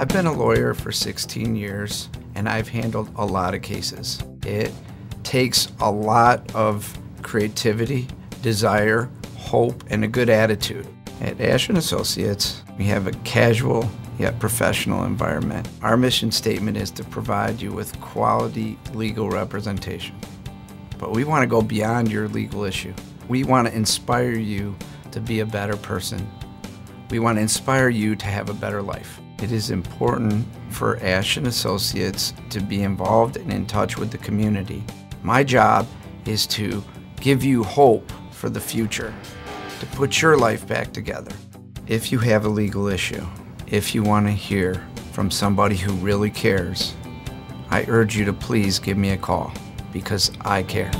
I've been a lawyer for 16 years and I've handled a lot of cases. It takes a lot of creativity, desire, hope, and a good attitude. At Ash & Associates, we have a casual yet professional environment. Our mission statement is to provide you with quality legal representation. But we want to go beyond your legal issue. We want to inspire you to be a better person. We want to inspire you to have a better life. It is important for Ash & Associates to be involved and in touch with the community. My job is to give you hope for the future, to put your life back together. If you have a legal issue, if you want to hear from somebody who really cares, I urge you to please give me a call because I care.